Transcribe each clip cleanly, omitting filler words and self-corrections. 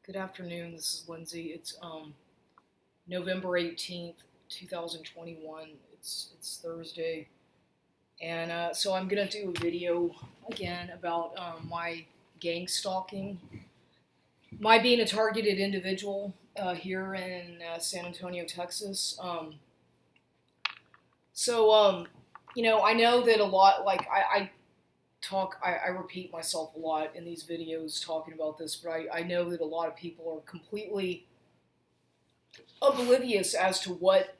Good afternoon. This is Lindsay. It's November 18th, 2021. It's Thursday, and so I'm gonna do a video again about my gang stalking, my being a targeted individual here in San Antonio, Texas. I know that a lot. I repeat myself a lot in these videos talking about this, but I know that a lot of people are completely oblivious as to what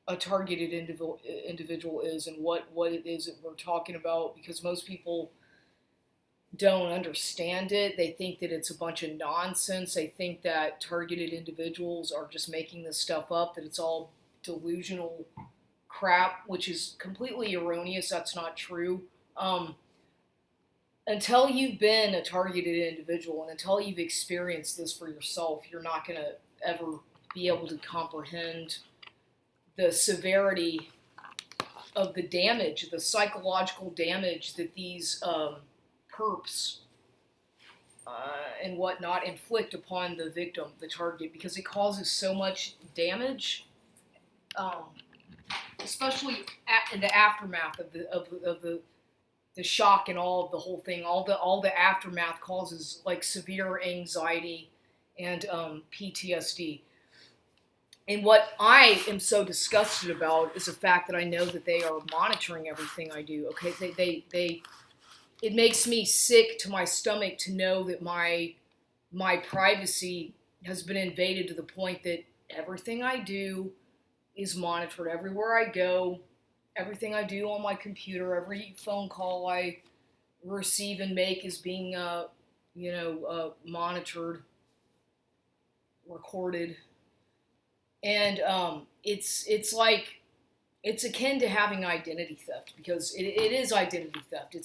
a targeted individual is and what it is that we're talking about, because most people don't understand it. They think that it's a bunch of nonsense. They think that targeted individuals are just making this stuff up, that it's all delusional crap, which is completely erroneous. That's not true. Until you've been a targeted individual and until you've experienced this for yourself, you're not going to ever be able to comprehend the severity of the damage, the psychological damage that these perps and whatnot inflict upon the victim, the target, because it causes so much damage, especially in the aftermath of the shock and all of the whole thing. All the aftermath causes like severe anxiety and PTSD. And what I am so disgusted about is the fact that I know that they are monitoring everything I do. Okay, it makes me sick to my stomach to know that my privacy has been invaded to the point that everything I do is monitored. Everywhere I go, everything I do on my computer, every phone call I receive and make is being monitored, recorded. And it's like, it's akin to having identity theft, because it is identity theft.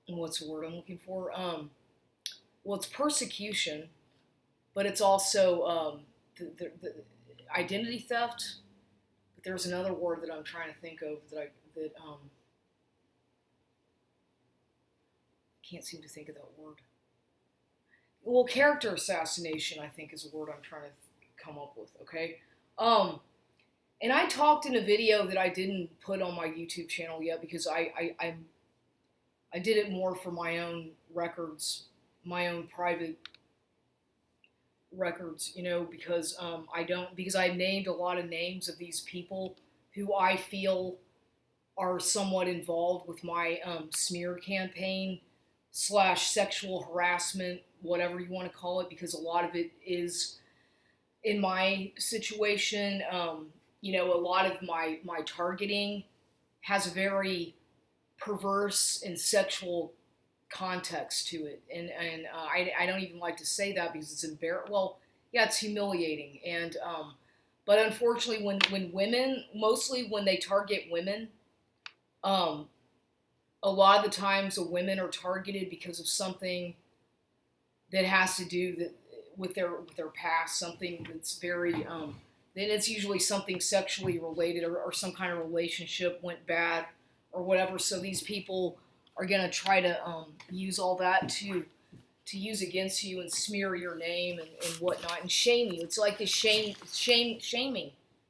What's the word I'm looking for? Well, it's persecution, but it's also the identity theft. But there's another word that I'm trying to think of that can't seem to think of that word. Well, character assassination, I think, is a word I'm trying to come up with. Okay. And I talked in a video that I didn't put on my YouTube channel yet, because I did it more for my own records, my own private records, because because I named a lot of names of these people who I feel are somewhat involved with my smear campaign / sexual harassment, whatever you want to call it, because a lot of it is in my situation. A lot of my targeting has a very perverse and sexual context to it, and I don't even like to say that, because it's embarrassing. Well, yeah, it's humiliating, and but unfortunately, when women, mostly when they target women, a lot of the times the women are targeted because of something that has to do with their past, something that's very then it's usually something sexually related, or some kind of relationship went bad or whatever. So these people are going to try to use all that to use against you and smear your name and whatnot and shame you. It's like this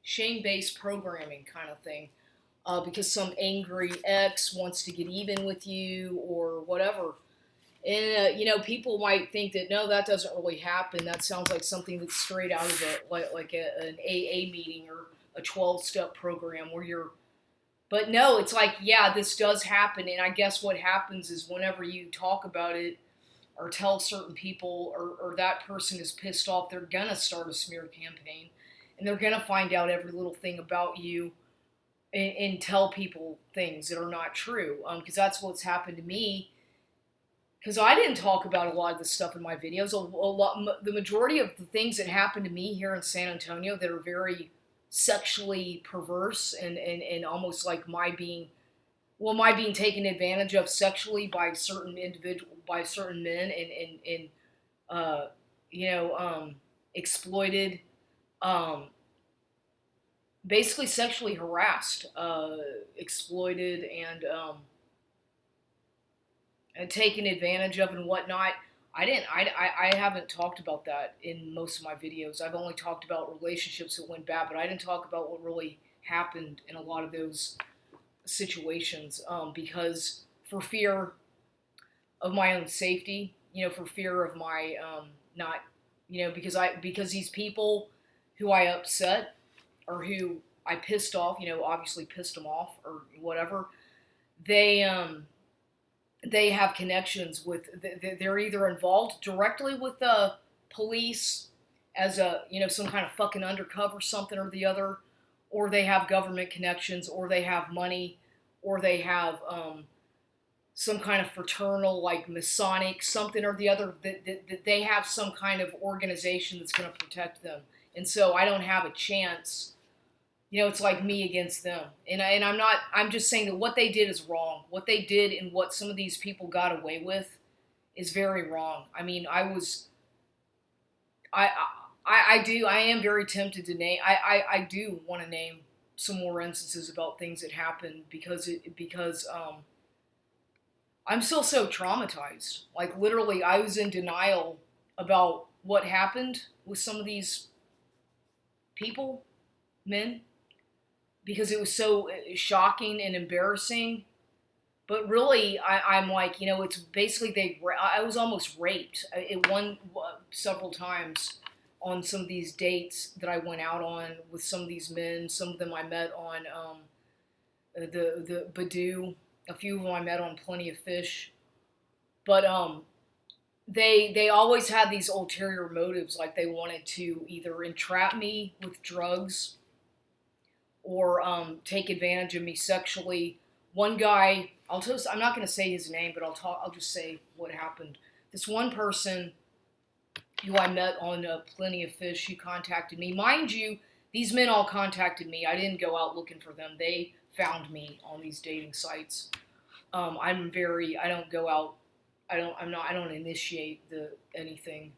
shame-based programming kind of thing, because some angry ex wants to get even with you or whatever. And people might think that, no, that doesn't really happen. That sounds like something that's straight out of an AA meeting or a 12-step program where you're. But no, it's like, yeah, this does happen. And I guess what happens is, whenever you talk about it or tell certain people, or that person is pissed off, they're going to start a smear campaign, and they're going to find out every little thing about you and tell people things that are not true. Because that's what's happened to me. Because I didn't talk about a lot of this stuff in my videos. The majority of the things that happened to me here in San Antonio that are very sexually perverse and almost like my being taken advantage of sexually by certain men and exploited, basically sexually harassed, exploited, and taken advantage of and whatnot. I haven't talked about that in most of my videos. I've only talked about relationships that went bad, but I didn't talk about what really happened in a lot of those situations, because for fear of my own safety, for fear of my not, because these people who I upset or who I pissed off, obviously pissed them off or whatever, they have connections with, they're either involved directly with the police as a, some kind of fucking undercover something or the other, or they have government connections, or they have money, or they have some kind of fraternal, like Masonic something or the other, that they have some kind of organization that's going to protect them. And so I don't have a chance. It's like me against them. And I'm just saying that what they did is wrong. What they did and what some of these people got away with is very wrong. I mean, I am very tempted to name, I do want to name some more instances about things that happened because I'm still so traumatized. Like, literally, I was in denial about what happened with some of these people, men, because it was so shocking and embarrassing. But really, I'm like, it's basically I was almost raped. It won several times on some of these dates that I went out on with some of these men. Some of them I met on the Badoo. A few of them I met on Plenty of Fish. But they always had these ulterior motives, like they wanted to either entrap me with drugs or take advantage of me sexually. One guy, I'm not going to say his name, but I'll just say what happened. This one person who I met on Plenty of Fish, who contacted me. Mind you, these men all contacted me. I didn't go out looking for them. They found me on these dating sites. I don't go out. I don't initiate anything.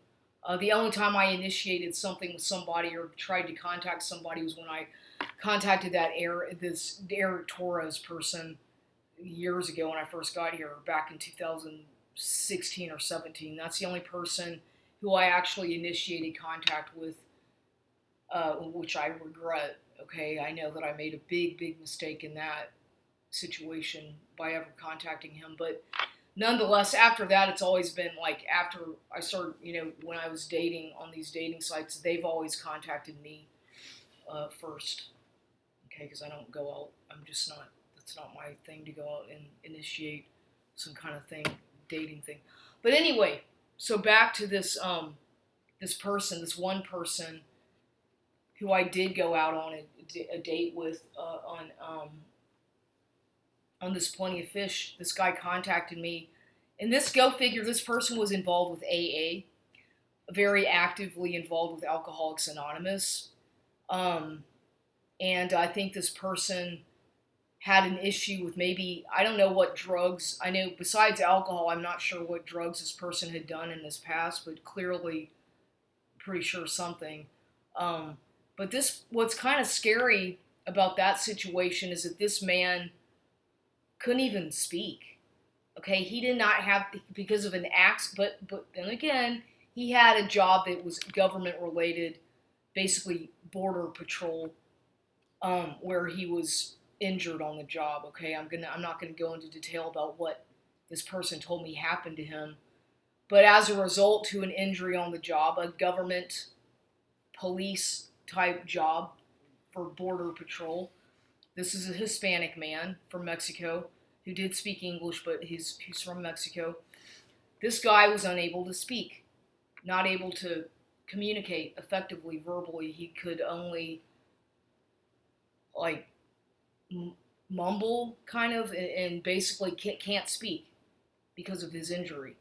The only time I initiated something with somebody or tried to contact somebody was when I contacted this Eric Torres person years ago when I first got here, back in 2016 or 17. That's the only person who I actually initiated contact with, which I regret. Okay, I know that I made a big, big mistake in that situation by ever contacting him, but nonetheless, after that, it's always been like, after I started, when I was dating on these dating sites, they've always contacted me first, okay, because I don't go out, that's not my thing to go out and initiate some kind of thing, dating thing. But anyway, so back to this this one person who I did go out on a date with on this Plenty of Fish. This guy contacted me, and go figure, this person was involved with AA, very actively involved with Alcoholics Anonymous, and I think this person had an issue with, maybe, I don't know what drugs. I know besides alcohol, I'm not sure what drugs this person had done in his past, but clearly, pretty sure something. But what's kind of scary about that situation is that this man couldn't even speak. Okay, he did not have, because of an accident, but then again, he had a job that was government related, basically border patrol, where he was injured on the job. Okay, I'm not gonna go into detail about what this person told me happened to him, but as a result to an injury on the job, a government police type job for border patrol. This is a Hispanic man from Mexico who did speak English, but he's from Mexico. This guy was unable to speak, not able to communicate effectively verbally. He could only like mumble kind of, and basically can't speak because of his injury.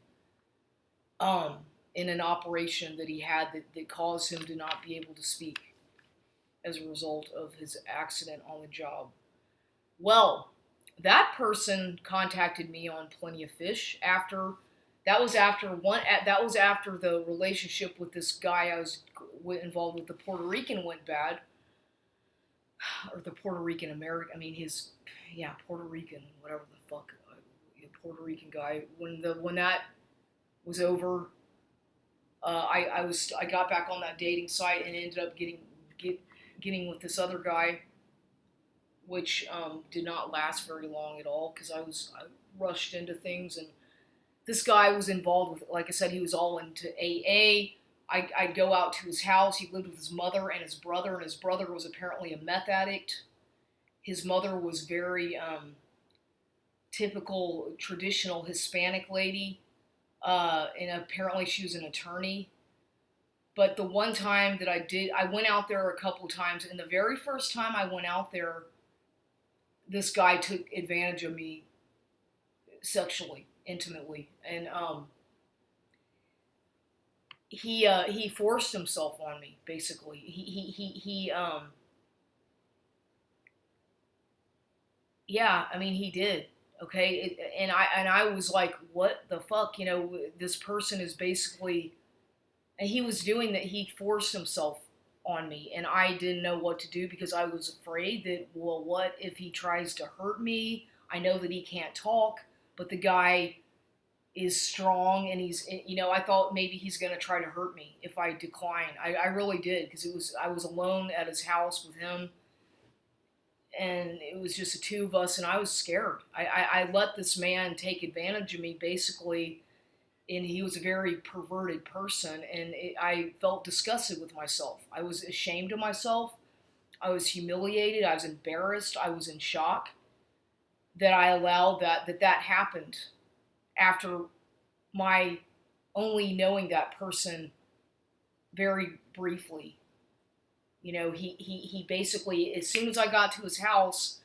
In an operation that he had that caused him to not be able to speak as a result of his accident on the job. Well, that person contacted me on Plenty of Fish after that was after the relationship with this guy I was involved with, the Puerto Rican, went bad, or the Puerto Rican American. I mean, Puerto Rican, whatever the fuck, Puerto Rican guy. When that was over, I got back on that dating site and ended up getting with this other guy, which did not last very long at all because I rushed into things, and this guy was involved with, like I said, he was all into AA. I'd go out to his house. He lived with his mother and his brother, and his brother was apparently a meth addict. His mother was very typical, traditional Hispanic lady, and apparently she was an attorney. But the one time that I went out there a couple times, and the very first time I went out there, this guy took advantage of me sexually, intimately, and he forced himself on me. Basically, yeah, I mean, he did. Okay, and I was like, what the fuck, this person is basically, and he was doing that. He forced himself on me, and I didn't know what to do because I was afraid that, well, what if he tries to hurt me? I know that he can't talk, but the guy is strong, and I thought maybe he's going to try to hurt me if I decline. I really did, because I was alone at his house with him, and it was just the two of us, and I was scared. I let this man take advantage of me, basically, and he was a very perverted person, and I felt disgusted with myself. I was ashamed of myself. I was humiliated. I was embarrassed. I was in shock that I allowed that happened after my only knowing that person very briefly. He basically, as soon as I got to his house,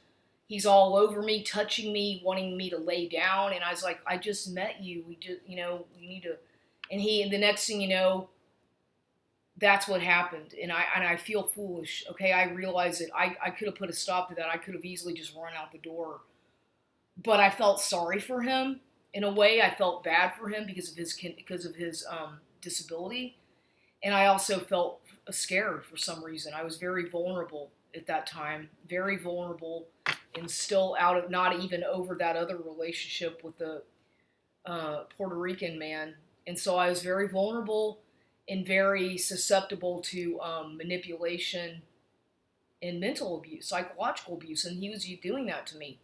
he's all over me, touching me, wanting me to lay down. And I was like, I just met you. We just, we need to. And the next thing you know, that's what happened. And I feel foolish. Okay. I realize that I could have put a stop to that. I could have easily just run out the door, but I felt sorry for him. In a way, I felt bad for him because of his disability. And I also felt scared for some reason. I was very vulnerable at that time, very vulnerable, and still not even over that other relationship with the Puerto Rican man. And so I was very vulnerable and very susceptible to manipulation and mental abuse, psychological abuse, and he was doing that to me.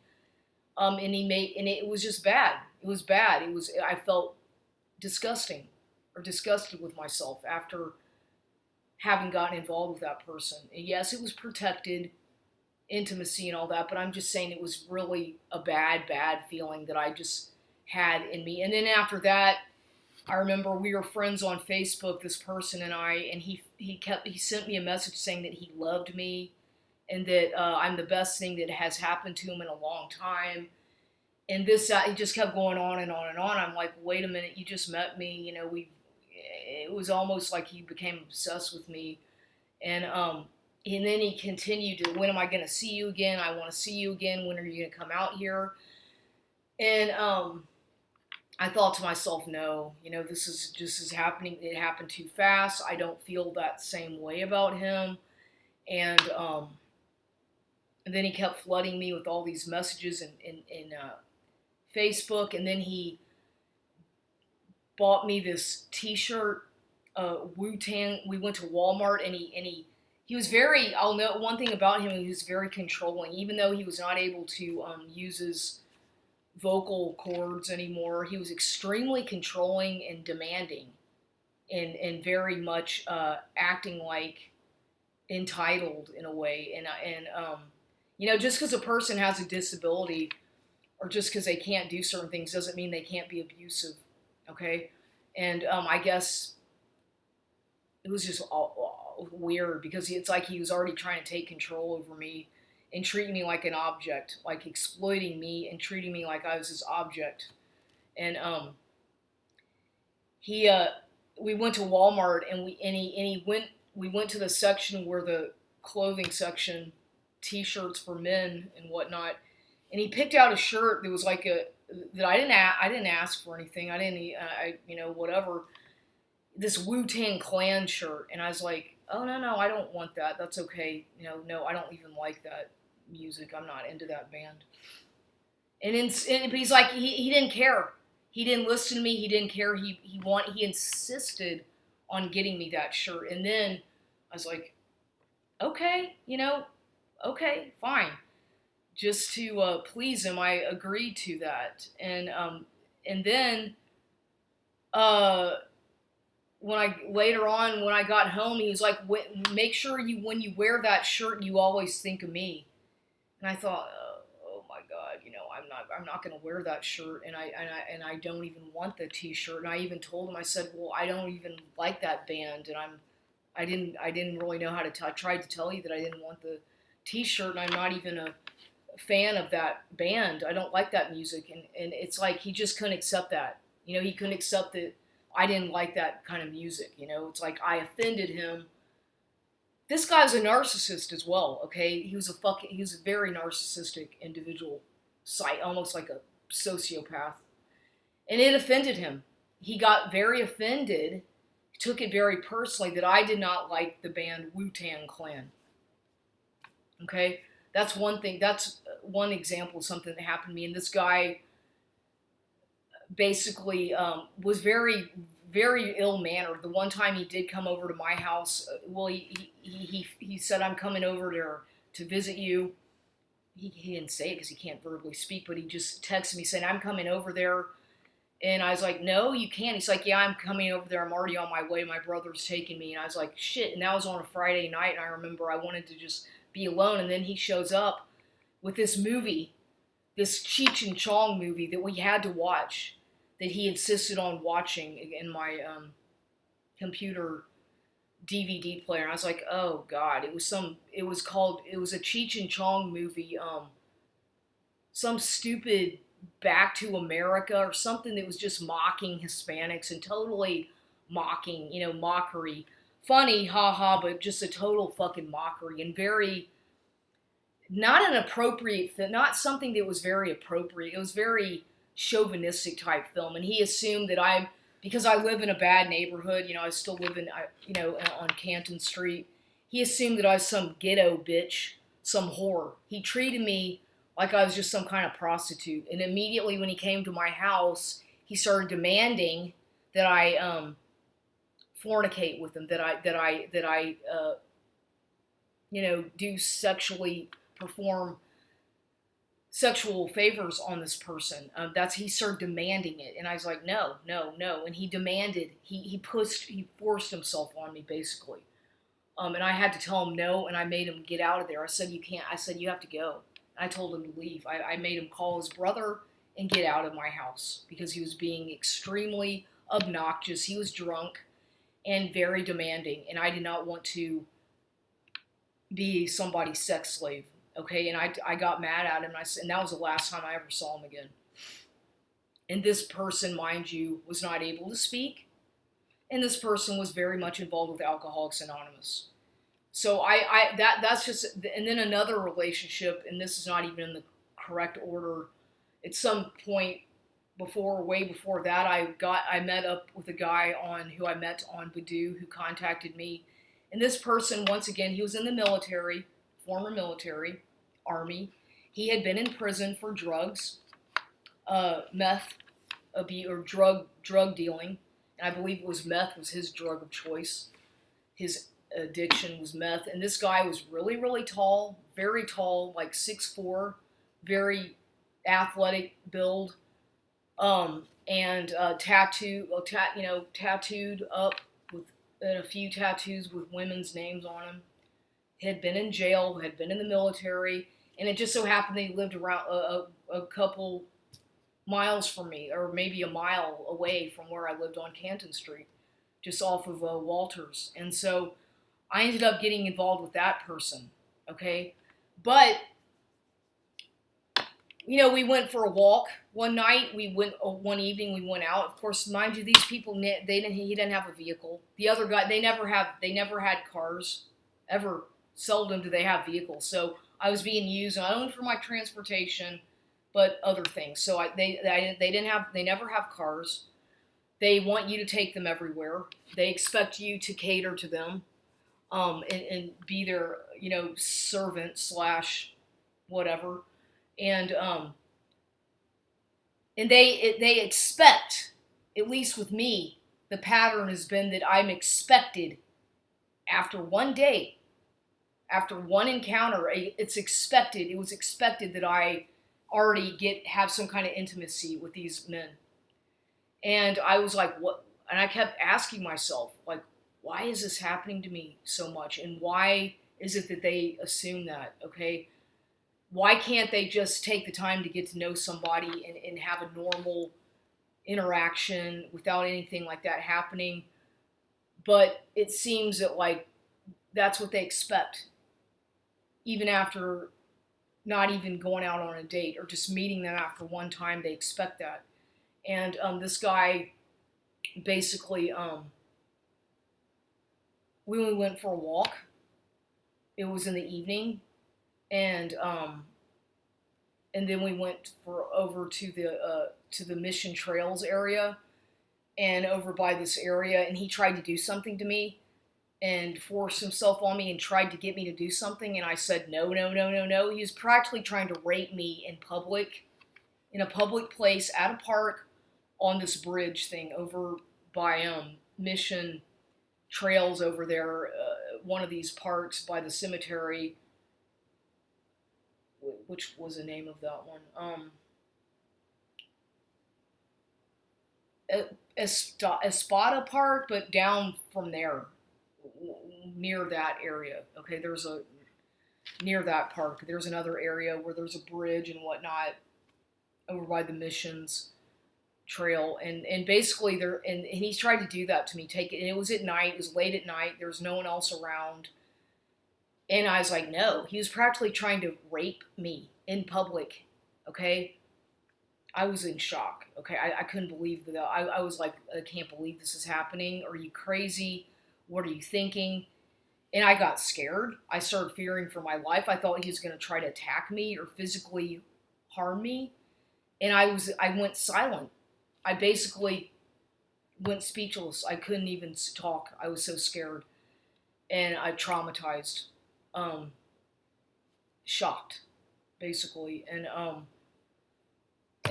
And it was just bad. It was bad. I felt disgusted with myself after having gotten involved with that person. And yes, it was protected intimacy and all that, but I'm just saying it was really a bad feeling that I just had in me. And then after that, I remember we were friends on Facebook, this person and I, and he sent me a message saying that he loved me and that I'm the best thing that has happened to him in a long time. And he just kept going on and on and on. I'm like, wait a minute, you just met me. It was almost like he became obsessed with me. And then he continued to, when am I going to see you again? I want to see you again. When are you going to come out here? And I thought to myself, no, this is just happening. It happened too fast. I don't feel that same way about him. And then he kept flooding me with all these messages in Facebook. And then he bought me this T-shirt, Wu-Tang. We went to Walmart, and he was very, I'll know one thing about him, he was very controlling. Even though he was not able to use his vocal cords anymore, he was extremely controlling and demanding, and very much acting like entitled in a way. And just because a person has a disability or just because they can't do certain things doesn't mean they can't be abusive. Okay. And I guess it was just all weird because it's like he was already trying to take control over me and treating me like an object, like exploiting me and treating me like I was his object. And we went to Walmart, and we went to the section where the clothing section, T-shirts for men and whatnot, and he picked out a shirt that was like that I didn't ask for anything. Whatever, this Wu-Tang Clan shirt, and I was like, oh no, I don't want that. That's okay. No, I don't even like that music. I'm not into that band. but he's like, he didn't care. He didn't listen to me. He didn't care. He insisted on getting me that shirt. And then I was like, okay, okay, fine. Just to please him, I agreed to that. And then uh, when I got home, he was like, make sure when you wear that shirt, you always think of me. And I thought, oh my God, I'm not going to wear that shirt, and I don't even want the T-shirt. And I even told him, I said, well, I don't even like that band, and I didn't really know how to. I tried to tell you that I didn't want the T-shirt, and I'm not even a fan of that band. I don't like that music, and it's like he just couldn't accept that. He couldn't accept that I didn't like that kind of music. It's like I offended him. This guy's a narcissist as well. Okay, he was a very narcissistic individual, almost like a sociopath, and it offended him. He got very offended, took it very personally that I did not like the band Wu-Tang Clan. Okay, that's one thing. That's one example of something that happened to me. And this guy basically was very, very ill-mannered. The one time he did come over to my house, well, he said, I'm coming over there to visit you. He didn't say it because he can't verbally speak, but he just texted me saying, I'm coming over there. And I was like, no, you can't. He's like, yeah, I'm coming over there. I'm already on my way. My brother's taking me. And I was like, shit. And that was on a Friday night. And I remember I wanted to just be alone. And then he shows up with this movie, this Cheech and Chong movie that we had to watch, that he insisted on watching in my computer DVD player. And I was like, oh God, it was a Cheech and Chong movie, some stupid Back to America or something that was just mocking Hispanics and totally mocking, mockery. Funny, haha, but just a total fucking mockery and very, not an appropriate, not something that was very appropriate. It was very chauvinistic type film. And he assumed that because I live in a bad neighborhood, I still live on Canton Street. He assumed that I was some ghetto bitch, some whore. He treated me like I was just some kind of prostitute. And immediately when he came to my house, he started demanding that I fornicate with him, that I perform sexual favors on this person. He started demanding it, and I was like, no, no, no. And he demanded, he forced himself on me basically. And I had to tell him no, and I made him get out of there. I said, you can't. I said, you have to go. I told him to leave. I made him call his brother and get out of my house because he was being extremely obnoxious. He was drunk and very demanding, and I did not want to be somebody's sex slave. Okay, and I got mad at him, and that was the last time I ever saw him again. And this person, mind you, was not able to speak, and this person was very much involved with Alcoholics Anonymous. So that's just, and then another relationship, and this is not even in the correct order. At some point way before that, I met up with a guy who I met on Badoo, who contacted me, and this person, once again, he was in the military, former military, Army. He had been in prison for drugs, meth abuse, or drug dealing, and I believe it was meth was his drug of choice. His addiction was meth, and this guy was really, really tall, very tall, like 6'4", very athletic build, and tattooed up with a few tattoos with women's names on him. Had been in jail, had been in the military, and it just so happened that he lived around a couple miles from me, or maybe a mile away from where I lived on Canton Street, just off of Walters. And so I ended up getting involved with that person, okay? But, we went for a walk one night. One evening, we went out. Of course, mind you, these people, he didn't have a vehicle. The other guy, they never had cars, ever. Seldom do they have vehicles. So I was being used not only for my transportation, but other things. So they never have cars. They want you to take them everywhere. They expect you to cater to them, and be their, servant / whatever. And And they expect, at least with me, the pattern has been that I'm expected after one date, after one encounter, it was expected that I already have some kind of intimacy with these men. And I was like, what? And I kept asking myself, like, why is this happening to me so much? And why is it that they assume that? Okay. Why can't they just take the time to get to know somebody and have a normal interaction without anything like that happening? But it seems that, like, that's what they expect, even after not even going out on a date or just meeting them after one time. They expect that. And this guy basically, we went for a walk. It was in the evening, and then we went over to the Mission Trails area, and over by this area, and he tried to do something to me and forced himself on me and tried to get me to do something, and I said no, no, no, no, no. He was practically trying to rape me in public, in a public place at a park, on this bridge thing over by Mission Trails over there, one of these parks by the cemetery. Which was the name of that one? Espada Park, but down from there, near that area. Okay, near that park. There's another area where there's a bridge and whatnot over by the Missions Trail, and basically and he tried to do that to me. Take it, and it was at night. It was late at night. There was no one else around, and I was like, no. He was practically trying to rape me in public. Okay, I was in shock. Okay, I couldn't believe that. I was like, I can't believe this is happening. Are you crazy? What are you thinking? And I got scared. I started fearing for my life. I thought he was going to try to attack me or physically harm me. And I went silent. I basically went speechless. I couldn't even talk. I was so scared. And I traumatized, shocked, basically. And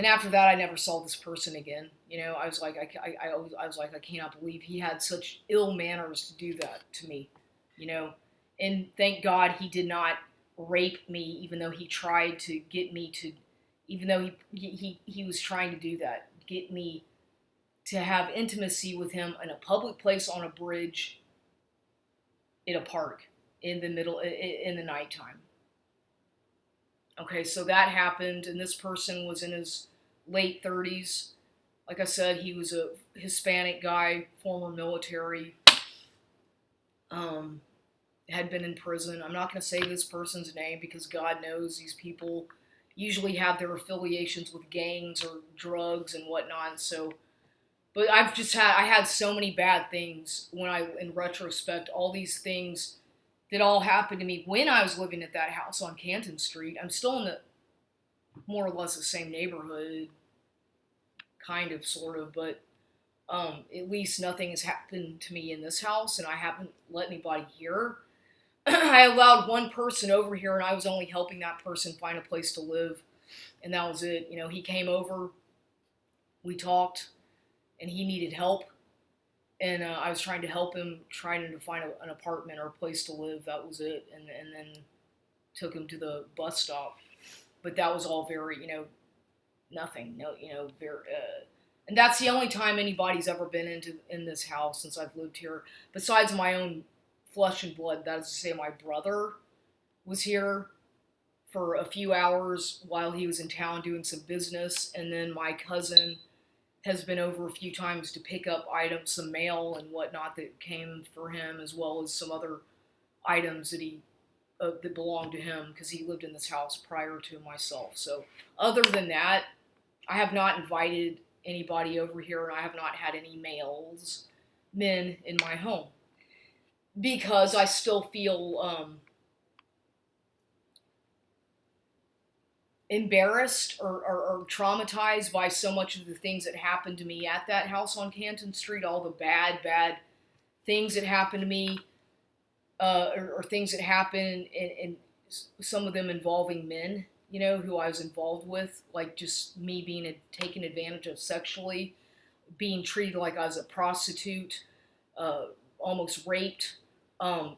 after that, I never saw this person again. You know, I was like, I was like, I cannot believe he had such ill manners to do that to me. You know, and thank God he did not rape me, even though he tried to get me to, even though he was trying to do that, get me to have intimacy with him in a public place on a bridge in a park in the nighttime. Okay, so that happened, and this person was in his late 30s. Like I said, he was a Hispanic guy, former military, had been in prison. I'm not going to say this person's name because God knows these people usually have their affiliations with gangs or drugs and whatnot. So, but I had so many bad things in retrospect, all these things that all happened to me when I was living at that house on Canton Street. I'm still in the more or less the same neighborhood, kind of, sort of, but at least nothing has happened to me in this house, and I haven't let anybody here. I allowed one person over here, and I was only helping that person find a place to live, and that was it. You know, he came over, we talked, and he needed help, and I was trying to help him, trying to find an apartment or a place to live. That was it, and then took him to the bus stop. But that was all very, nothing. No, very. And that's the only time anybody's ever been in this house since I've lived here, besides my own flesh and blood. That is to say, my brother was here for a few hours while he was in town doing some business, and then my cousin has been over a few times to pick up items, some mail and whatnot that came for him, as well as some other items that belonged to him because he lived in this house prior to myself. So other than that, I have not invited anybody over here, and I have not had any men in my home because I still feel embarrassed or traumatized by so much of the things that happened to me at that house on Canton Street, all the bad things that happened to me, or things that happened, and some of them involving men, who I was involved with, like just me being taken advantage of sexually, being treated like I was a prostitute, uh, almost raped, um,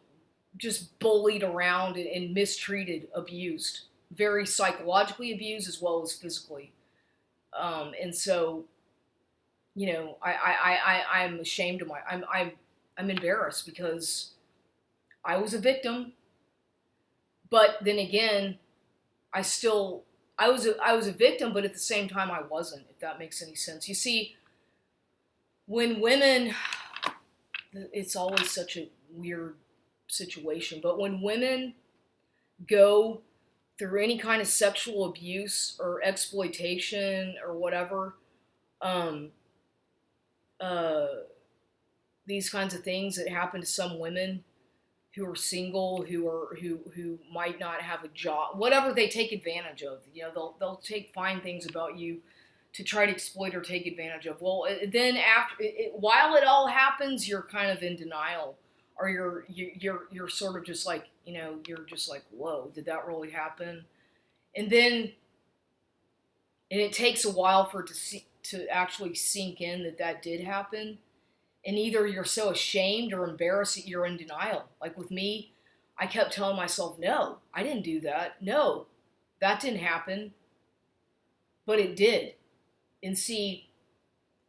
just bullied around and mistreated, abused, very psychologically abused as well as physically. And so, I'm ashamed of I'm embarrassed because I was a victim, but then again, I was a victim, but at the same time I wasn't, if that makes any sense. You see, when women, it's always such a weird situation, but when women go through any kind of sexual abuse or exploitation or whatever, um, uh, these kinds of things that happen to some women who are single, who might not have a job, whatever they take advantage of. They'll find things about you to try to exploit or take advantage of. Well, then while it all happens, you're kind of in denial, or you're sort of just like, you're just like, whoa, did that really happen? And it takes a while for it to actually sink in that did happen. And either you're so ashamed or embarrassed that you're in denial. Like with me, I kept telling myself, no, I didn't do that. No, that didn't happen. But it did. And see,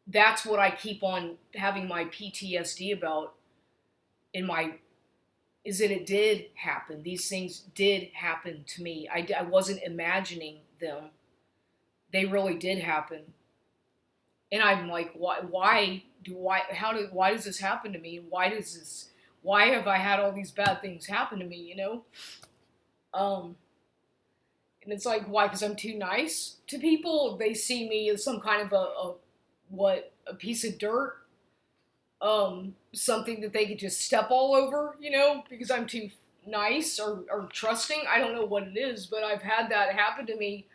that's what I keep on having my PTSD about is that it did happen. These things did happen to me. I wasn't imagining them. They really did happen. And I'm like, why does this happen to me? Why have I had all these bad things happen to me, And it's like, why? Because I'm too nice to people? They see me as some kind of a piece of dirt? Something that they could just step all over, because I'm too nice or trusting? I don't know what it is, but I've had that happen to me,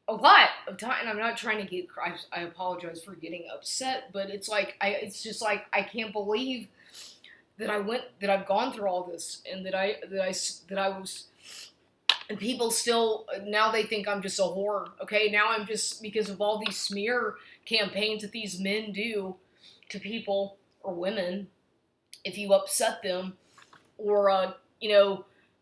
a lot of time. And I'm not trying to get. I apologize for getting upset, but it's like it's just like I can't believe that I've gone through all this, and that I was, and people still now they think I'm just a whore. Okay, now I'm just, because of all these smear campaigns that these men do to people or women, if you upset them or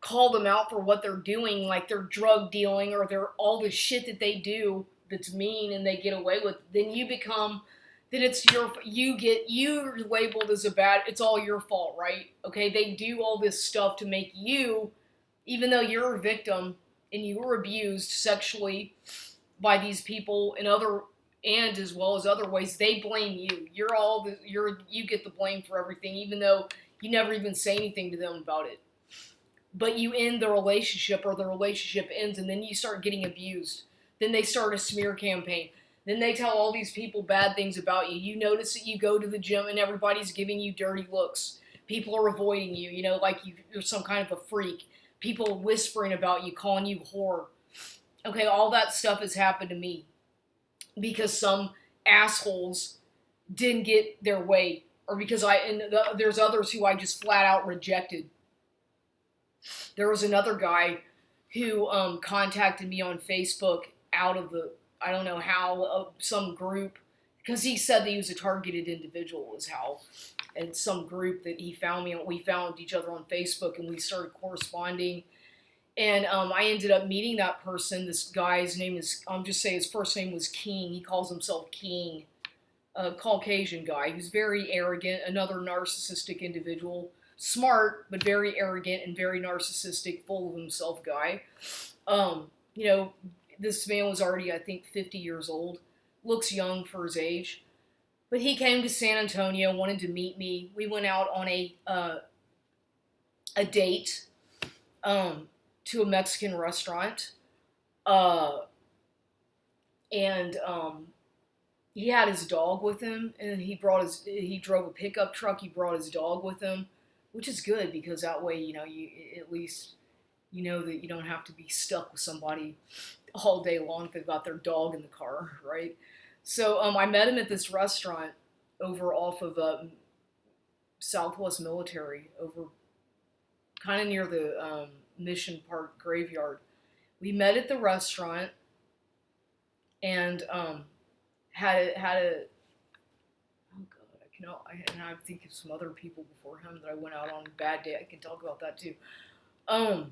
call them out for what they're doing, like they're drug dealing or they're all the shit that they do that's mean and they get away with, then you're labeled as a bad, it's all your fault, right? Okay, they do all this stuff to make you, even though you're a victim and you were abused sexually by these people and as well as other ways, they blame you. You get the blame for everything, even though you never even say anything to them about it. But you end the relationship, or the relationship ends, and then you start getting abused. Then they start a smear campaign. Then they tell all these people bad things about you. You notice that you go to the gym and everybody's giving you dirty looks. People are avoiding you, like you're some kind of a freak. People whispering about you, calling you whore. Okay, all that stuff has happened to me because some assholes didn't get their way, or because there's others who I just flat out rejected. There was another guy who contacted me on Facebook out of I don't know how, some group, because he said that he was a targeted individual, is how, and some group that he found me on. We found each other on Facebook and we started corresponding. And I ended up meeting that person. This guy's name is, I'll just say his first name was King. He calls himself King. A Caucasian guy who's very arrogant, another narcissistic individual. Smart, but very arrogant and very narcissistic, full of himself guy. This man was already, I think, 50 years old. Looks young for his age. But he came to San Antonio, wanted to meet me. We went out on a date to a Mexican restaurant. And he had his dog with him, and he drove a pickup truck. He brought his dog with him, which is good because that way, you at least that you don't have to be stuck with somebody all day long if they've got their dog in the car, right? So I met him at this restaurant over off of Southwest Military, over kind of near the Mission Park graveyard. We met at the restaurant and had a oh god, I think of some other people before him that I went out on a bad day. I can talk about that too. Um,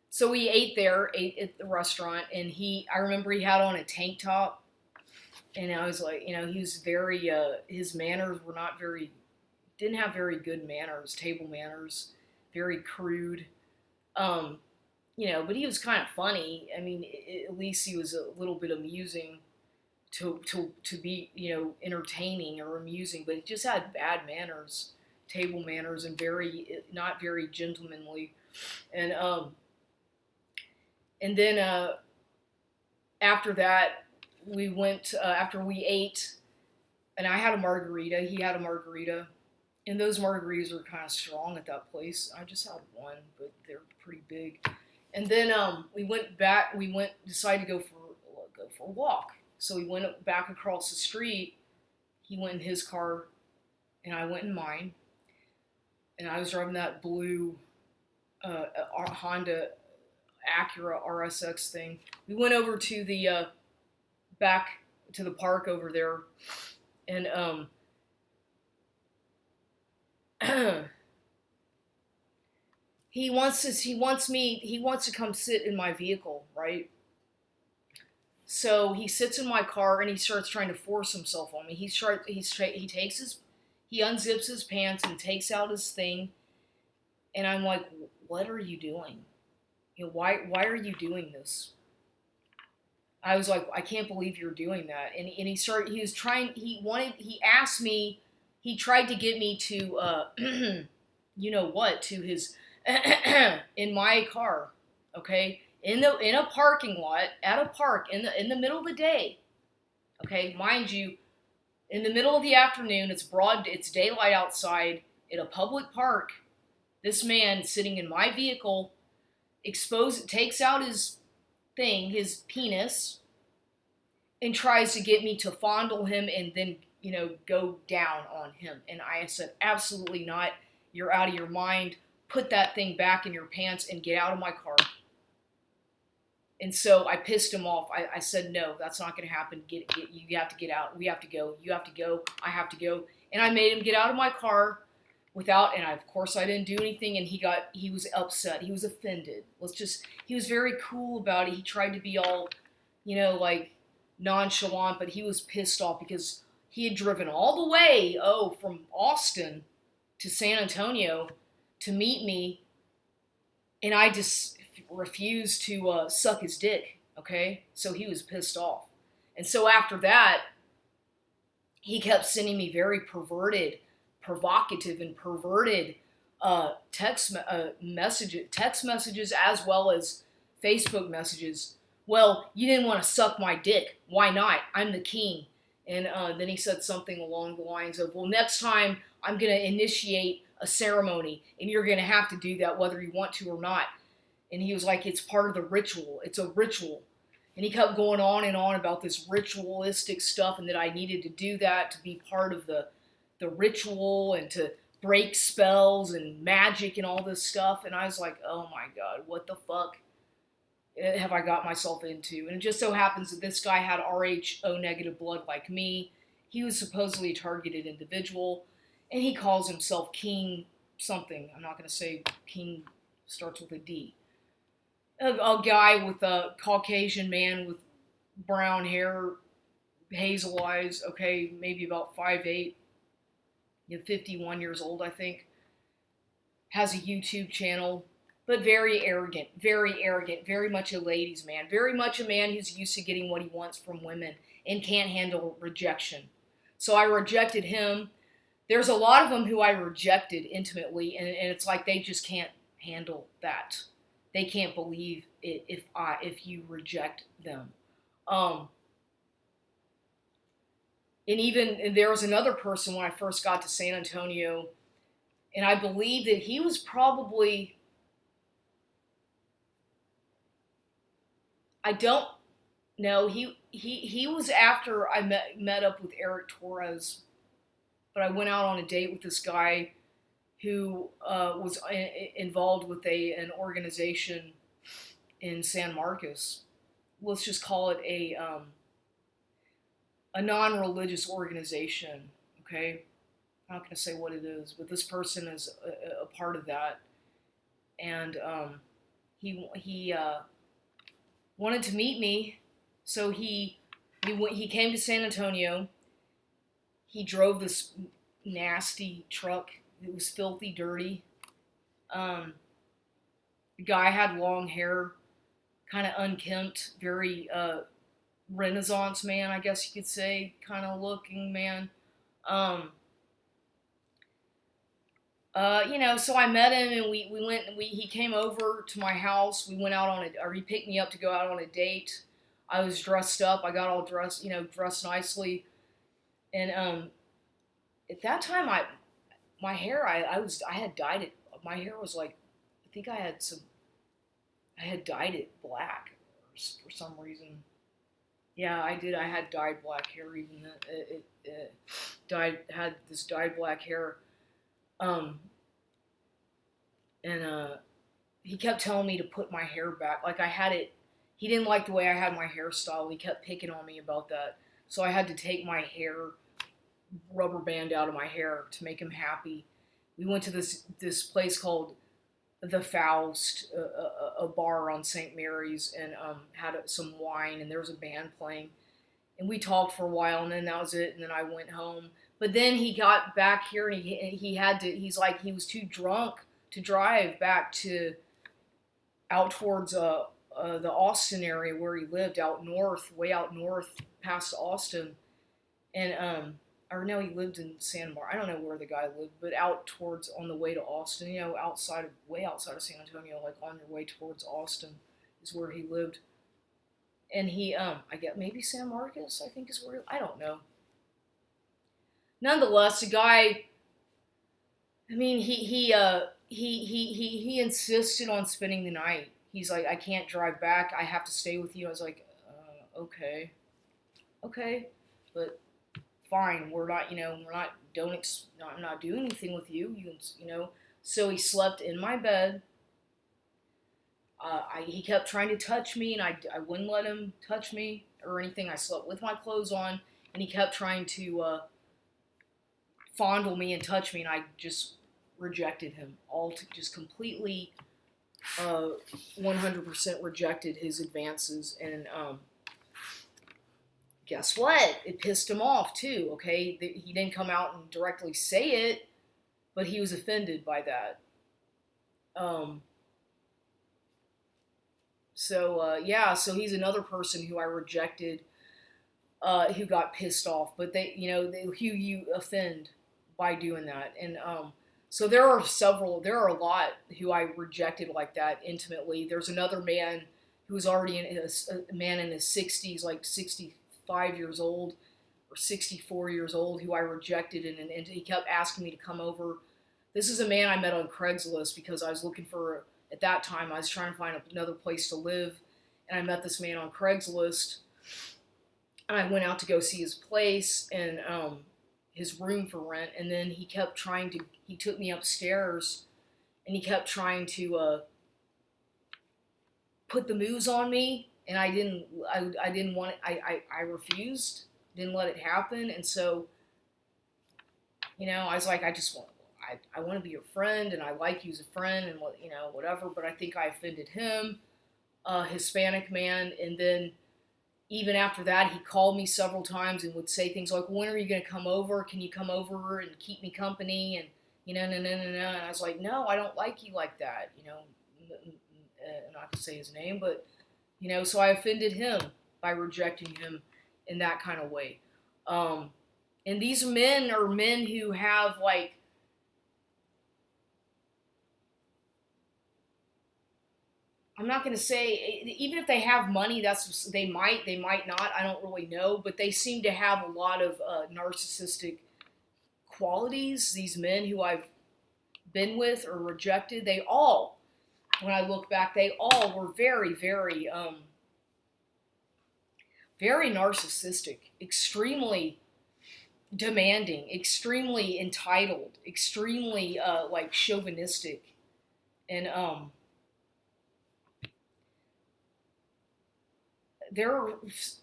so we ate at the restaurant, and I remember he had on a tank top, and I was like, he was very, his manners were not very, didn't have very good manners, table manners, very crude. Um, but he was kind of funny. I mean, at least he was a little bit amusing to be, entertaining or amusing, but he just had bad manners, table manners, and not very gentlemanly. And, then after that, we went, after we ate, and I had a margarita, he had a margarita, and those margaritas were kind of strong at that place. I just had one, but they're pretty big. And then decided to go for a walk. So we went back across the street. He went in his car, and I went in mine. And I was driving that blue Honda Acura RSX thing. We went over to the back to the park over there, and he wants to come sit in my vehicle, right? So he sits in my car and he starts trying to force himself on me. He unzips his pants and takes out his thing, and I'm like, what are you doing? Why are you doing this? I was like, I can't believe you're doing that. And he asked me, he tried to get me to, to his, in my car, okay? In a parking lot, at a park, in the middle of the day, okay? Mind you, in the middle of the afternoon, it's daylight outside, at a public park, this man sitting in my vehicle, takes out his thing, his penis, and tries to get me to fondle him and then, go down on him. And I said, absolutely not. You're out of your mind. Put that thing back in your pants and get out of my car. And so I pissed him off. I said, no, that's not going to happen. You have to get out. We have to go. You have to go. I have to go. And I made him get out of my car of course I didn't do anything, and he was upset. He was offended. He was very cool about it. He tried to be all, like nonchalant, but he was pissed off because he had driven all the way, from Austin to San Antonio to meet me, and I just refused to suck his dick, okay? So he was pissed off. And so after that, he kept sending me very provocative and perverted text messages as well as Facebook messages. Well, you didn't want to suck my dick. Why not? I'm the king. And then he said something along the lines of, well, next time I'm going to initiate a ceremony, and you're going to have to do that whether you want to or not. And he was like, it's part of the ritual. It's a ritual. And he kept going on and on about this ritualistic stuff, and that I needed to do that to be part of the ritual and to break spells and magic and all this stuff. And I was like, oh my God, what the fuck have I got myself into? And it just so happens that this guy had Rho negative blood like me. He was supposedly a targeted individual, and he calls himself King something. I'm not going to say King starts with a D. A guy with a Caucasian man with brown hair, hazel eyes, okay, maybe about 5'8", 51 years old, I think, has a YouTube channel, but very arrogant, very much a ladies' man, very much a man who's used to getting what he wants from women and can't handle rejection. So I rejected him. There's a lot of them who I rejected intimately, and it's like they just can't handle that. They can't believe it if you reject them. And there was another person when I first got to San Antonio, and I believe that he was probably, I don't know, he was after I met up with Eric Torres, but I went out on a date with this guy who was involved with an organization in San Marcos. Let's just call it a non-religious organization. Okay, I'm not going to say what it is, but this person is a part of that, and he wanted to meet me, so he came to San Antonio. He drove this nasty truck. It was filthy, dirty. The guy had long hair, kind of unkempt, very Renaissance man, I guess you could say, kind of looking man. So I met him, and we went. He came over to my house. We went out or he picked me up to go out on a date. I was dressed up. I got all dressed, dressed nicely, and at that time, my hair, I had dyed it. My hair was like, I think I had dyed it black for some reason. Yeah, I did. I had dyed black hair. Even had this dyed black hair. And he kept telling me to put my hair back. Like I had it. He didn't like the way I had my hairstyle. He kept picking on me about that. So I had to take my rubber band out of my hair to make him happy. We went to this place called the Faust, a bar on St. Mary's, and had some wine, and there was a band playing. And we talked for a while, and then that was it, and then I went home. But then he got back here, and he's like, he was too drunk to drive back out towards the Austin area where he lived, way out north past Austin. And or no, he lived in San Mar. I don't know where the guy lived, but out towards, on the way to Austin, way outside of San Antonio, like on your way towards Austin is where he lived. And I get maybe San Marcos, I think is where, I don't know. Nonetheless, the guy, I mean, he insisted on spending the night. He's like, I can't drive back. I have to stay with you. I was like, okay, but fine. I'm not doing anything with you. So he slept in my bed. He kept trying to touch me, and I wouldn't let him touch me or anything. I slept with my clothes on, and he kept trying to fondle me and touch me, and I just rejected him. Just completely 100% rejected his advances, and guess what? It pissed him off too, okay? He didn't come out and directly say it, but he was offended by that. So he's another person who I rejected, who got pissed off. But who you offend by doing that. And so there are a lot who I rejected like that intimately. There's another man who's already a man in his 60s, like 65 years old or 64 years old, who I rejected, and he kept asking me to come over. This is a man I met on Craigslist because I was looking for, at that time, I was trying to find another place to live, and I met this man on Craigslist, and I went out to go see his place and his room for rent, and then he took me upstairs, and he kept trying to put the moves on me, and I didn't want it. I refused, didn't let it happen, and so, I was like, I want to be your friend, and I like you as a friend, and whatever, but I think I offended him, Hispanic man, and then even after that, he called me several times and would say things like, when are you going to come over? Can you come over and keep me company? And, no. And I was like, no, I don't like you like that, not to say his name, but, so I offended him by rejecting him in that kind of way. And these men are men who have, like, I'm not going to say, even if they have money, they might not, I don't really know, but they seem to have a lot of narcissistic qualities. These men who I've been with or rejected, when I look back, they all were very, very, very narcissistic, extremely demanding, extremely entitled, extremely like chauvinistic, and there are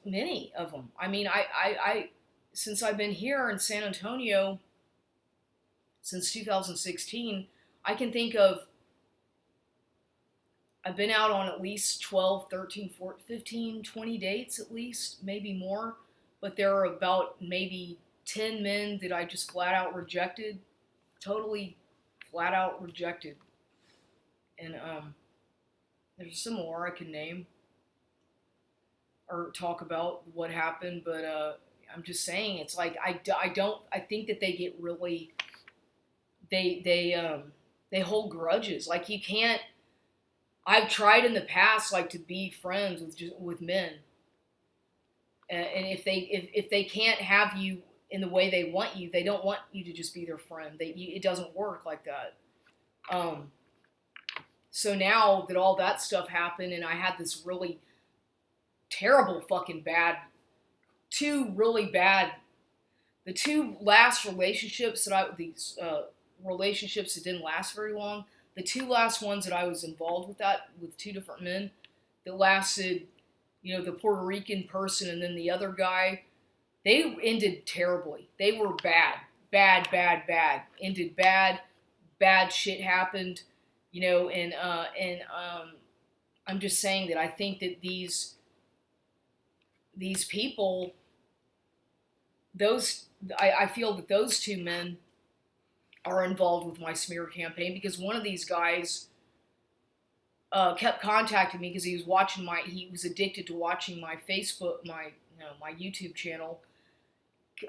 many of them. I mean, I since I've been here in San Antonio since 2016, I can think of, I've been out on at least 12, 13, 14, 15, 20 dates at least, maybe more. But there are about maybe 10 men that I just flat out rejected. Totally flat out rejected. And there's some more I can name or talk about what happened. But I'm just saying, it's like, I think that they get really, they hold grudges. Like, you can't, I've tried in the past, like, to be friends with men, and if they can't have you in the way they want you, they don't want you to just be their friend. It doesn't work like that. So now that all that stuff happened, and I had this really terrible fucking bad, the two last relationships relationships that didn't last very long. The two last ones that I was involved with two different men, that lasted, the Puerto Rican person and then the other guy, they ended terribly. They were bad. Ended bad. Bad shit happened, and I'm just saying that I think that these people, I feel that those two men are involved with my smear campaign, because one of these guys kept contacting me because he was addicted to watching my Facebook, my YouTube channel,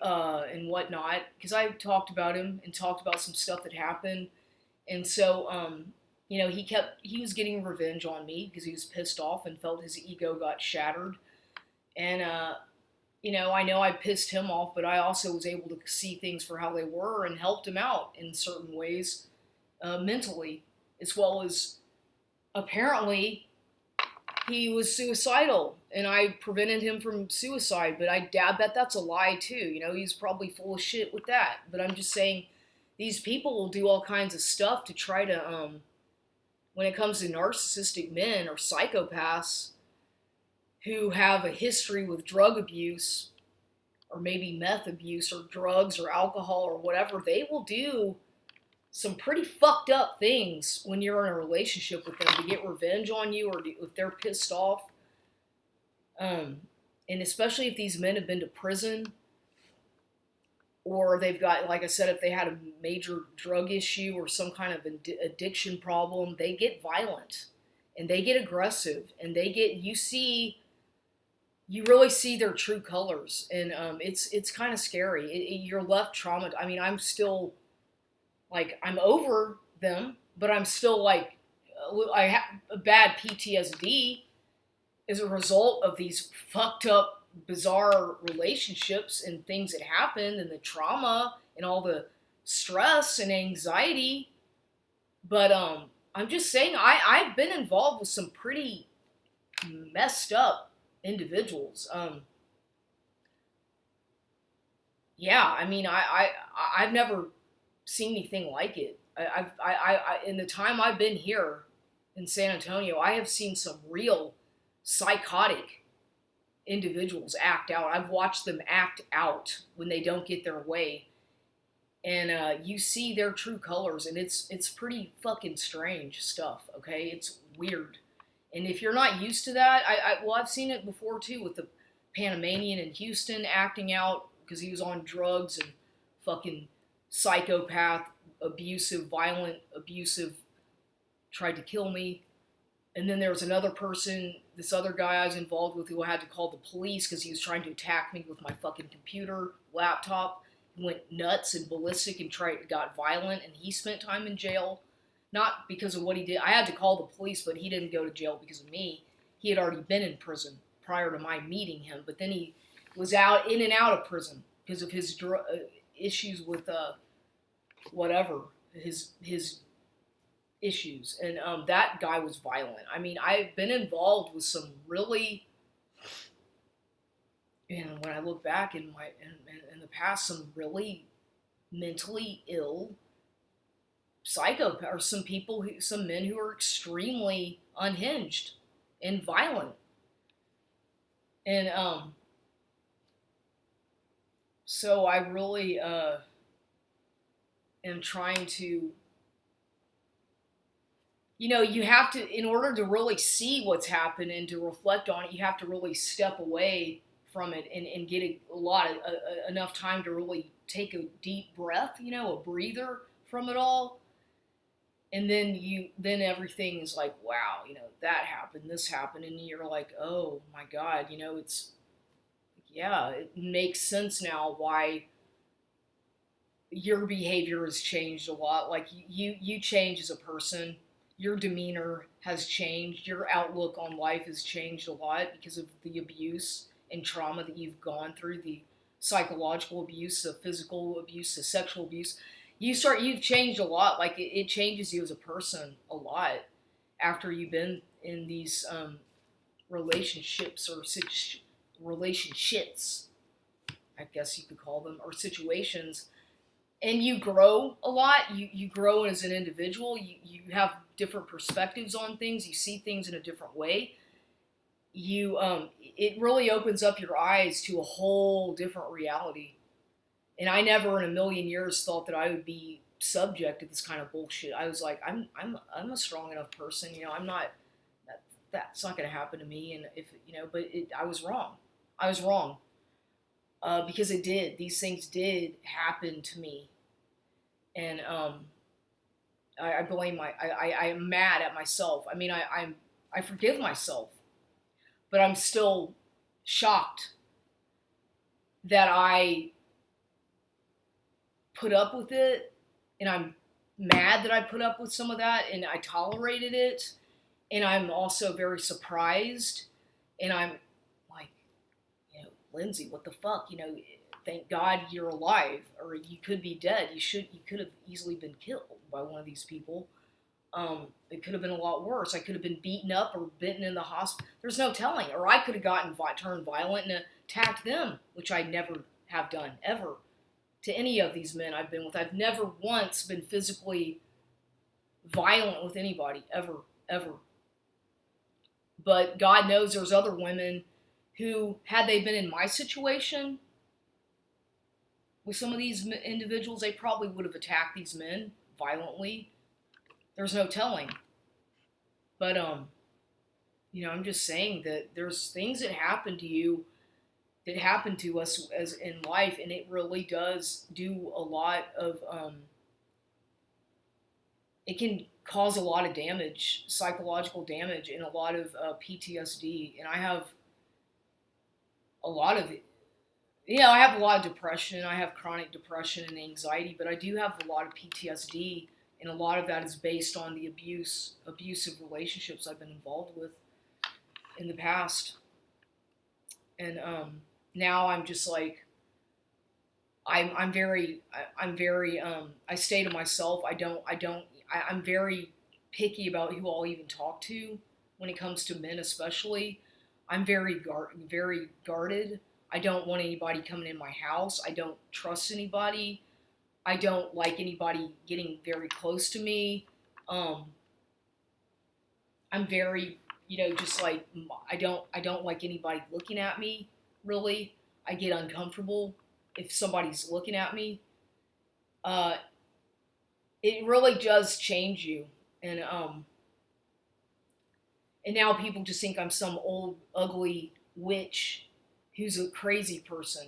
and whatnot, because I talked about him and talked about some stuff that happened. And so, he was getting revenge on me because he was pissed off and felt his ego got shattered. And, I know I pissed him off, but I also was able to see things for how they were and helped him out in certain ways, mentally, as well as apparently he was suicidal, and I prevented him from suicide, but I bet that's a lie too. He's probably full of shit with that. But I'm just saying, these people will do all kinds of stuff to try to, when it comes to narcissistic men or psychopaths who have a history with drug abuse, or maybe meth abuse, or drugs, or alcohol, or whatever, they will do some pretty fucked up things when you're in a relationship with them to get revenge on you, or if they're pissed off. And especially if these men have been to prison, or they've got, like I said, if they had a major drug issue or some kind of addiction problem, they get violent and they get aggressive, and you really see their true colors, and it's kind of scary. You're left traumatized. I mean, I'm still, like, I'm over them, but I'm still, like, I have a bad PTSD as a result of these fucked up, bizarre relationships and things that happened, and the trauma and all the stress and anxiety. But I'm just saying, I've been involved with some pretty messed up individuals. Yeah, I mean, I've never seen anything like it. In the time I've been here in San Antonio, I have seen some real psychotic individuals act out. I've watched them act out when they don't get their way, and you see their true colors, and it's pretty fucking strange stuff. Okay, it's weird. And if you're not used to that, I've seen it before too, with the Panamanian in Houston acting out because he was on drugs, and fucking psychopath, violent, abusive, tried to kill me. And then there was another person, this other guy I was involved with, who had to call the police because he was trying to attack me with my fucking computer, laptop. He went nuts and ballistic and got violent, and he spent time in jail. Not because of what he did. I had to call the police, but he didn't go to jail because of me. He had already been in prison prior to my meeting him, but then he was in and out of prison because of his issues with whatever, his issues. And that guy was violent. I mean, I've been involved with some really And when I look back in the past, some really mentally ill psychopaths, or some men who are extremely unhinged and violent. And so I really am trying to, you have to, in order to really see what's happened and to reflect on it, you have to really step away from it and get enough time to really take a deep breath, a breather from it all. And then everything is like, wow, that happened, this happened, and you're like, oh my God, it makes sense now why your behavior has changed a lot. Like you change as a person, your demeanor has changed, your outlook on life has changed a lot because of the abuse and trauma that you've gone through, the psychological abuse, the physical abuse, the sexual abuse. You've changed a lot. Like it changes you as a person a lot after you've been in these relationships or relationships, I guess you could call them, or situations. And you grow a lot. You grow as an individual. You have different perspectives on things. You see things in a different way. It really opens up your eyes to a whole different reality. And I never in a million years thought that I would be subject to this kind of bullshit. I was like, I'm a strong enough person. I'm not. That's not going to happen to me. And but I was wrong. I was wrong. Because it did. These things did happen to me. And I blame I'm mad at myself. I mean, I forgive myself, but I'm still shocked that I put up with it, and I'm mad that I put up with some of that, and I tolerated it, and I'm also very surprised, and I'm like, Lindsay, what the fuck, thank God you're alive, or you could be dead. You could have easily been killed by one of these people. It could have been a lot worse. I could have been beaten up or bitten in the hospital. There's no telling. Or I could have turned violent and attacked them, which I never have done, ever, to any of these men I've been with. I've never once been physically violent with anybody, ever, ever. But God knows there's other women who, had they been in my situation with some of these individuals, they probably would have attacked these men violently. There's no telling. But, I'm just saying that there's things that happen to you, that happen to us as in life, and it really does do a lot of, it can cause a lot of damage, psychological damage, and a lot of PTSD. And I have a lot of it. I have a lot of depression. I have chronic depression and anxiety, but I do have a lot of PTSD, and a lot of that is based on the abusive relationships I've been involved with in the past. And now I'm just like, I stay to myself. I'm very picky about who I'll even talk to when it comes to men, especially. I'm very guarded. I don't want anybody coming in my house. I don't trust anybody. I don't like anybody getting very close to me. I'm very, just like, I don't like anybody looking at me, really. I get uncomfortable if somebody's looking at me. It really does change you. And now people just think I'm some old, ugly witch who's a crazy person.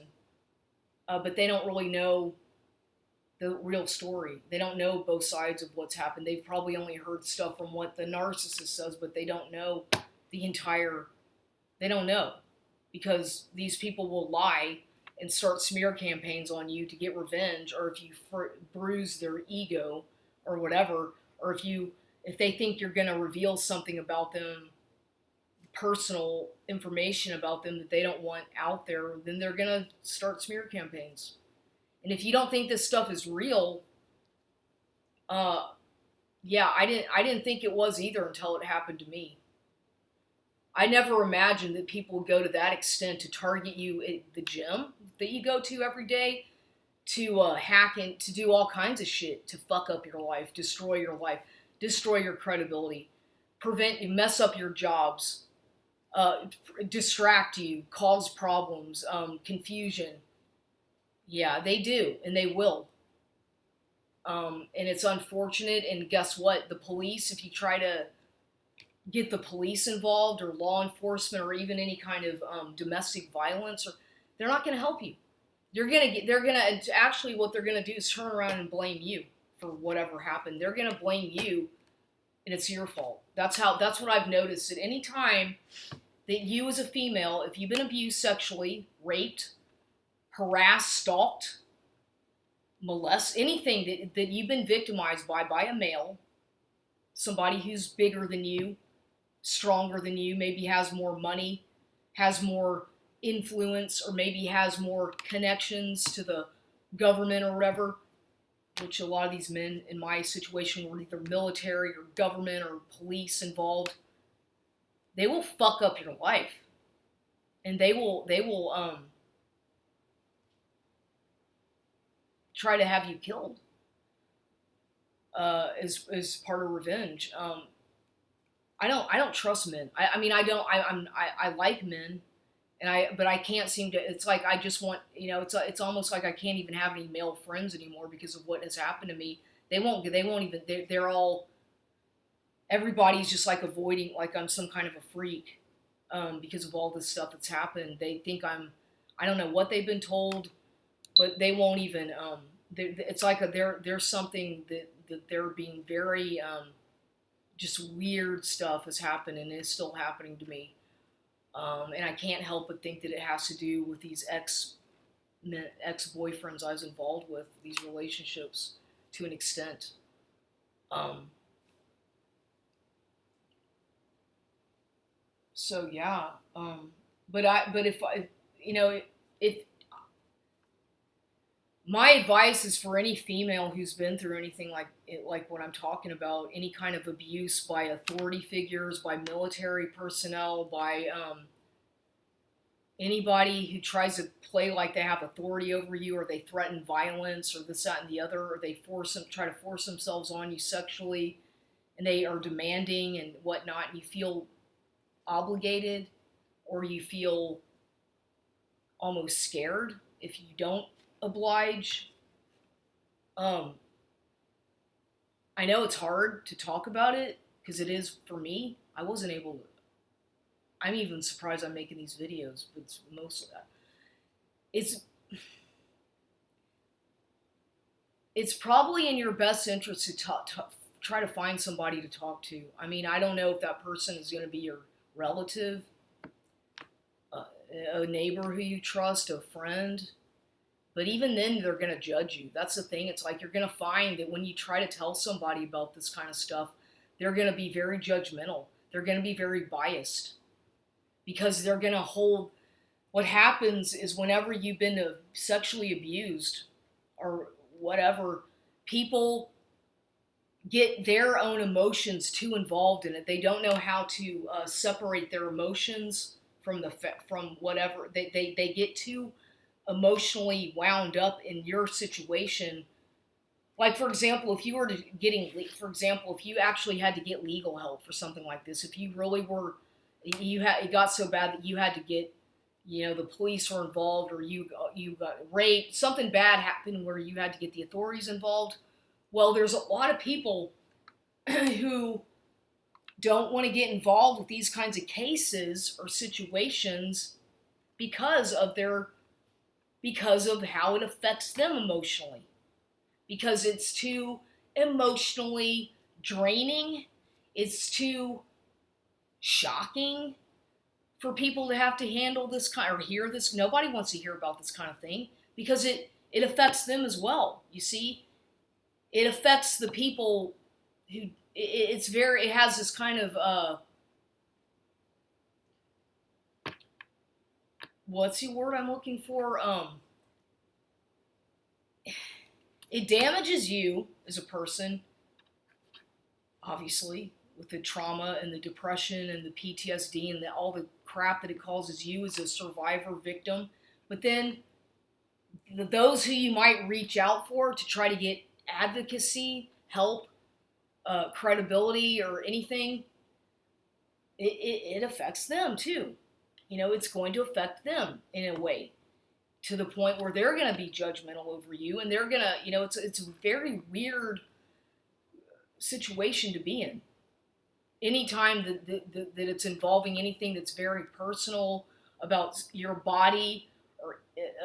But they don't really know the real story. They don't know both sides of what's happened. They've probably only heard stuff from what the narcissist says, but they don't know they don't know. Because these people will lie and start smear campaigns on you to get revenge, or if you bruise their ego or whatever, or if they think you're going to reveal something about them, personal information about them that they don't want out there, then they're going to start smear campaigns. And if you don't think this stuff is real, I didn't think it was either until it happened to me. I never imagined that people would go to that extent to target you at the gym that you go to every day, to hack and to do all kinds of shit to fuck up your life, destroy your credibility, prevent you, mess up your jobs, distract you, cause problems, confusion. Yeah, they do, and they will. And it's unfortunate. And guess what? The police, if you try to get the police involved, or law enforcement, or even any kind of domestic violence, or they're not going to help you. Actually, what they're gonna do is turn around and blame you for whatever happened. They're gonna blame you, and it's your fault. That's what I've noticed. At any time that you as a female, if you've been abused sexually, raped, harassed, stalked, molested, anything that you've been victimized by a male, somebody who's bigger than you, stronger than you, maybe has more money, has more influence, or maybe has more connections to the government or whatever, which a lot of these men in my situation were either military or government or police involved, they will fuck up your life. And they will try to have you killed as part of revenge. I don't trust men. I like men, but I can't seem to. It's like I just want, it's almost like I can't even have any male friends anymore because of what has happened to me. They won't even. They're all. Everybody's just like avoiding, like I'm some kind of a freak, because of all this stuff that's happened. They think I don't know what they've been told, but they won't even. It's like there's something that they're being very. Just weird stuff has happened and is still happening to me. And I can't help but think that it has to do with these ex-boyfriends I was involved with, these relationships, to an extent. So yeah. But if my advice is for any female who's been through anything like what I'm talking about, any kind of abuse by authority figures, by military personnel, by anybody who tries to play like they have authority over you, or they threaten violence, or this, that, and the other, or they try to force themselves on you sexually, and they are demanding and whatnot, and you feel obligated, or you feel almost scared if you don't oblige. I know it's hard to talk about it because it is for me. I wasn't able to. I'm even surprised I'm making these videos, but it's most of that. It's probably in your best interest to try to find somebody to talk to. I mean, I don't know if that person is going to be your relative, a neighbor who you trust, a friend. But even then, they're going to judge you. That's the thing. It's like you're going to find that when you try to tell somebody about this kind of stuff, they're going to be very judgmental. They're going to be very biased. Because they're going to hold... What happens is whenever you've been sexually abused or whatever, people get their own emotions too involved in it. They don't know how to separate their emotions from whatever. They get too emotionally wound up in your situation. Like, for example, if you actually had to get legal help for something like this, if you really were, it got so bad that you had to get, the police were involved, or you got raped, something bad happened where you had to get the authorities involved. Well, there's a lot of people who don't want to get involved with these kinds of cases or situations because of how it affects them emotionally. Because it's too emotionally draining. It's too shocking for people to have to handle this or hear this. Nobody wants to hear about this kind of thing because it affects them as well. You see, it affects the people who it has this kind of what's the word I'm looking for? It damages you as a person, obviously, with the trauma and the depression and the PTSD and all the crap that it causes you as a survivor victim. But then those who you might reach out for to try to get advocacy, help, credibility, or anything, it affects them too. It's going to affect them in a way, to the point where they're going to be judgmental over you, and they're going to, it's a very weird situation to be in. Anytime that it's involving anything that's very personal about your body or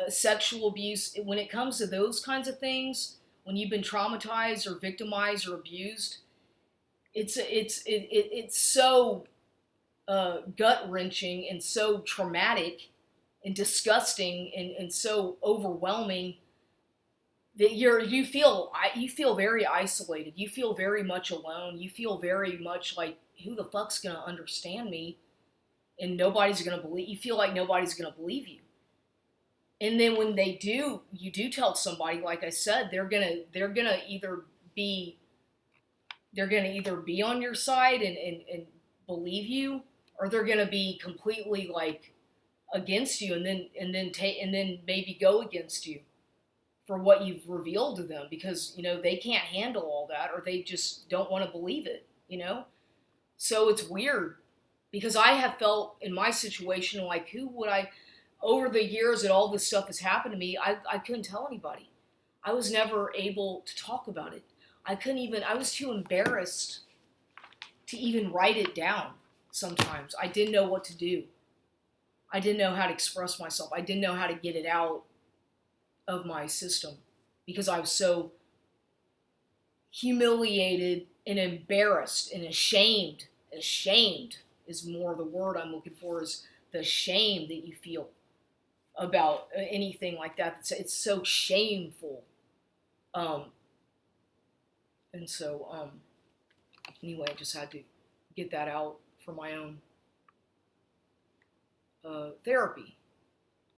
sexual abuse, when it comes to those kinds of things, when you've been traumatized or victimized or abused, it's so gut-wrenching and so traumatic and disgusting and so overwhelming that you feel very isolated. You feel very much alone. You feel very much like, who the fuck's gonna understand me? And nobody's gonna believe. You feel like nobody's gonna believe you. And then when they do, you do tell somebody. Like I said, they're gonna either be on your side and believe you, or they're gonna be completely like against you, and then maybe go against you for what you've revealed to them, because they can't handle all that, or they just don't want to believe it. So it's weird, because I have felt in my situation like, who would I, over the years that all this stuff has happened to me, I couldn't tell anybody. I was never able to talk about it. I was too embarrassed to even write it down. Sometimes I didn't know what to do. I didn't know how to express myself. I didn't know how to get it out of my system, because I was so humiliated and embarrassed and ashamed. Ashamed is more the word I'm looking for, is the shame that you feel about anything like that. It's so shameful. And so, anyway, I just had to get that out for my own therapy.